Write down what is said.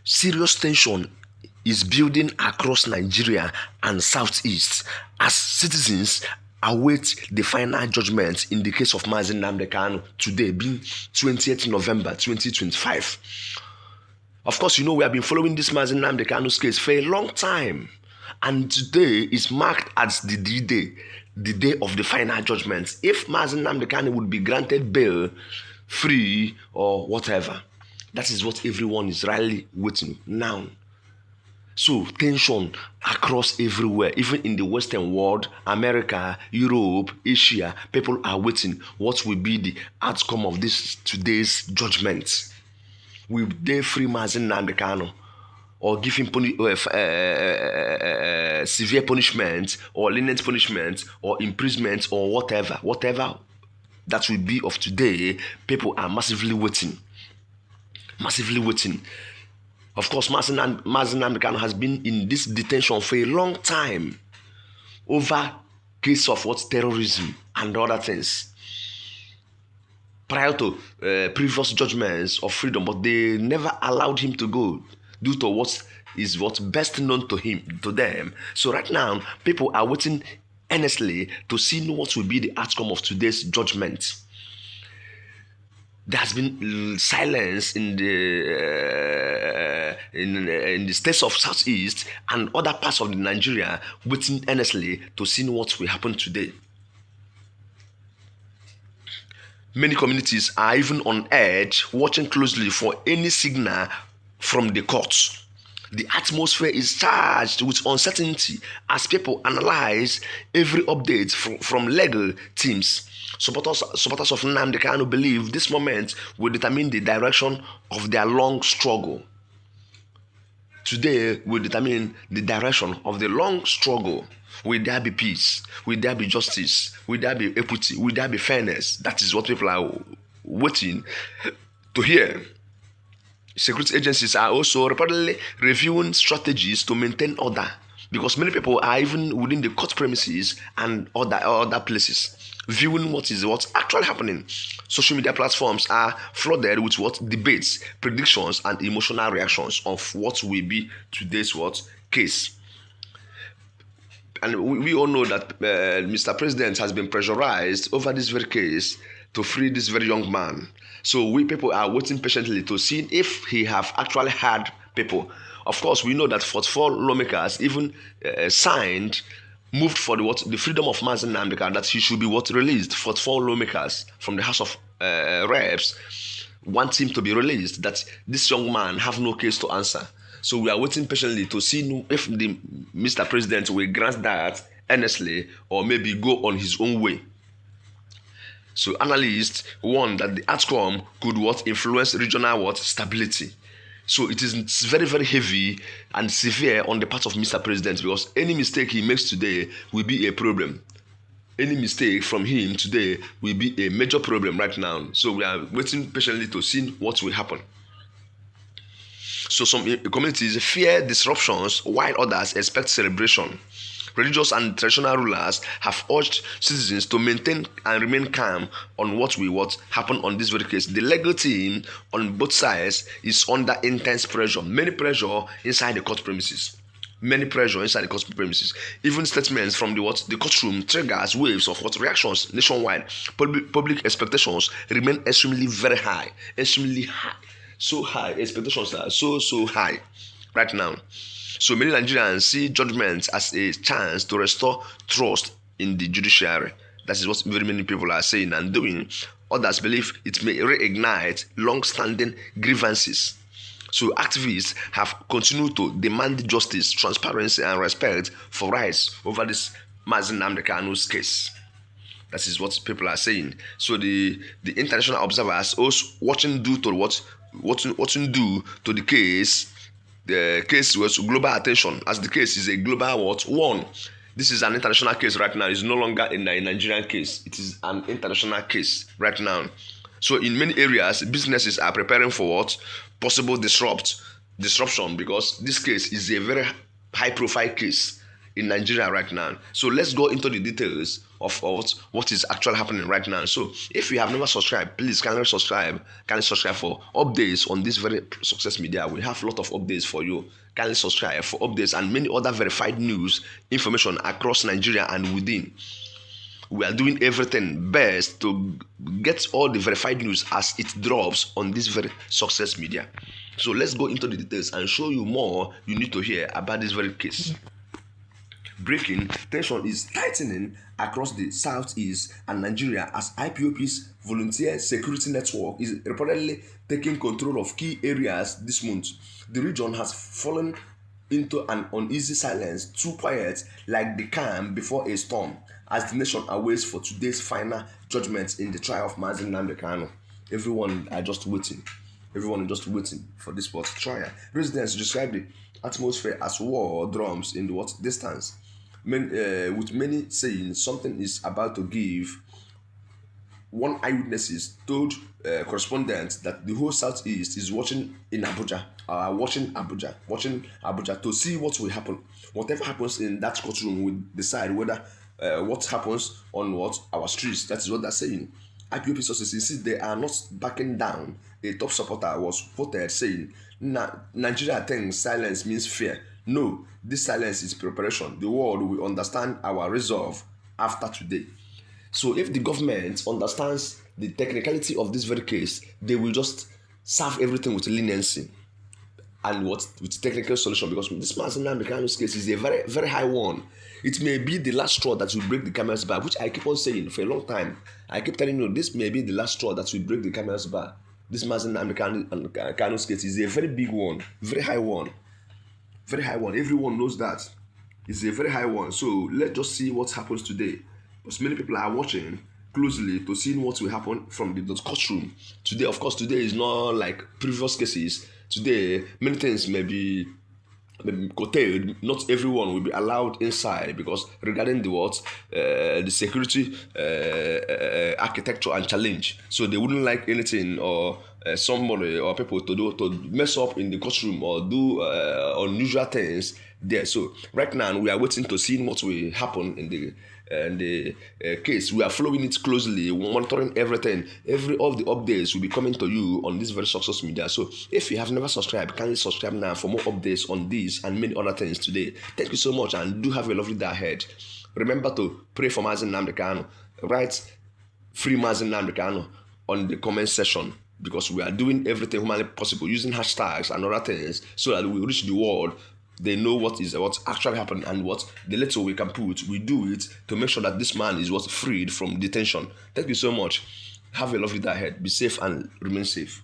Serious tension is building across Nigeria and Southeast as citizens await the final judgment in the case of Mazi Nnamdi Kanu today being 20th November 2025. Of course, we have been following this Mazi Nnamdi Kanu'S case for a long time, and today is marked as the D-Day, the day of the final judgment. If Mazi Nnamdi Kanu would be granted bail, free or whatever, that is what everyone is really waiting now. So tension across everywhere, even in the Western world, America, Europe, Asia, people are waiting. What will be the outcome of this today's judgment? Will they free Mazi Nnamdi Kanu or give him severe punishment or lenient punishment or imprisonment or whatever that will be of today? People are massively waiting. Of course, Mazi Nnamdi Kanu has been in this detention for a long time over case of terrorism and other things. Prior to previous judgments of freedom, but they never allowed him to go due to what's best known to them. So right now, people are waiting earnestly to see what will be the outcome of today's judgment. There has been silence in the states of Southeast and other parts of Nigeria, waiting earnestly to see what will happen today. Many communities are even on edge, watching closely for any signal from the courts. The atmosphere is charged with uncertainty as people analyze every update from legal teams. Supporters of Nnamdi Kanu believe this moment will determine the direction of their long struggle. Today will determine the direction of the long struggle. Will there be peace? Will there be justice? Will there be equity? Will there be fairness? That is what people are waiting to hear. Security agencies are also reportedly reviewing strategies to maintain order, because many people are even within the court premises and other places viewing what's actually happening. Social media platforms are flooded with debates, predictions, and emotional reactions of what will be today's case. And we all know that Mr. President has been pressurized over this very case to free this very young man. So we people are waiting patiently to see if he have actually had people. Of course, we know that 44 lawmakers even moved for the freedom of Mazi Nnamdi Kanu, that he should be released. 44 lawmakers from the House of Reps want him to be released, that this young man have no case to answer. So we are waiting patiently to see if the Mr. President will grant that earnestly or maybe go on his own way. So analysts warn that the outcome could influence regional stability. So it is very, very heavy and severe on the part of Mr. President, because any mistake he makes today will be a problem. Any mistake from him today will be a major problem right now. So we are waiting patiently to see what will happen. So some communities fear disruptions while others expect celebration. Religious and traditional rulers have urged citizens to maintain and remain calm on what will happen on this very case. The legal team on both sides is under intense pressure. Many pressure inside the court premises. Even statements from the courtroom triggers waves of reactions nationwide. Public expectations remain extremely very high. Extremely high. So high. Expectations are so high right now. So many Nigerians see judgment as a chance to restore trust in the judiciary. That is what very many people are saying and doing. Others believe it may reignite long-standing grievances. So activists have continued to demand justice, transparency, and respect for rights over this Mazi Nnamdi Kanu'S case. That is what people are saying. So the international observers also watching due to what do to the case. The case was global attention, as the case is a global one. This is an international case right now. It's no longer a Nigerian case. It is an international case right now. So in many areas, businesses are preparing for possible disruption, because this case is a very high-profile case. in Nigeria right now. So let's go into the details of what is actually happening right now. So if you have never subscribed, please kindly subscribe for updates on this very success media. We have a lot of updates for you. Kindly subscribe for updates and many other verified news information across Nigeria and within. We are doing everything best to get all the verified news as it drops on this very success media. So let's go into the details and show you more you need to hear about this very case. Breaking: tension is tightening across the southeast and Nigeria as IPOB's volunteer security network is reportedly taking control of key areas this month. The region has fallen into an uneasy silence, too quiet, like the calm before a storm, as the nation awaits for today's final judgment in the trial of Mazi Nnamdi Kanu'S. Everyone is just waiting for this trial. Residents describe the atmosphere as war drums in the distance, with many saying something is about to give. One eyewitness told correspondents that the whole southeast is watching Abuja to see what will happen. Whatever happens in that courtroom will decide whether what happens on our streets. That is what they're saying. IPOB sources insist they are not backing down. A top supporter was quoted saying, Nigeria thinks silence means fear. No, this silence is preparation. The world will understand our resolve after today. So if the government understands the technicality of this very case, they will just serve everything with leniency and with technical solution, because this Mazi Nnamdi Kanu'S case is a very, very high one. It may be the last straw that will break the camel's back, which I keep on saying for a long time. I keep telling you this may be the last straw that will break the camel's back. This Mazi Nnamdi Kanu'S case is a very big one, very high one. Very high one. Everyone knows that. It's a very high one. So let's just see what happens today. Because many people are watching closely to see what will happen from the courtroom. Today, of course, today is not like previous cases. Today, many things may be curtailed. Not everyone will be allowed inside, because regarding the security architecture and challenge. So they wouldn't like anything or somebody or people to mess up in the courtroom or do unusual things there. So right now we are waiting to see what will happen in the case. We are following it closely, monitoring everything. All the updates will be coming to you on this very success media. So if you have never subscribed, kindly subscribe now for more updates on this and many other things today. Thank you so much, and do have a lovely day ahead. Remember to pray for Mazi Nnamdi Kanu'S. Write free Mazi Nnamdi Kanu'S on the comment section, because we are doing everything humanly possible using hashtags and other things so that we reach the world. They know what's actually happening, and what the little we can put, we do it to make sure that this man is freed from detention. Thank you so much. Have a lovely day ahead. Be safe and remain safe.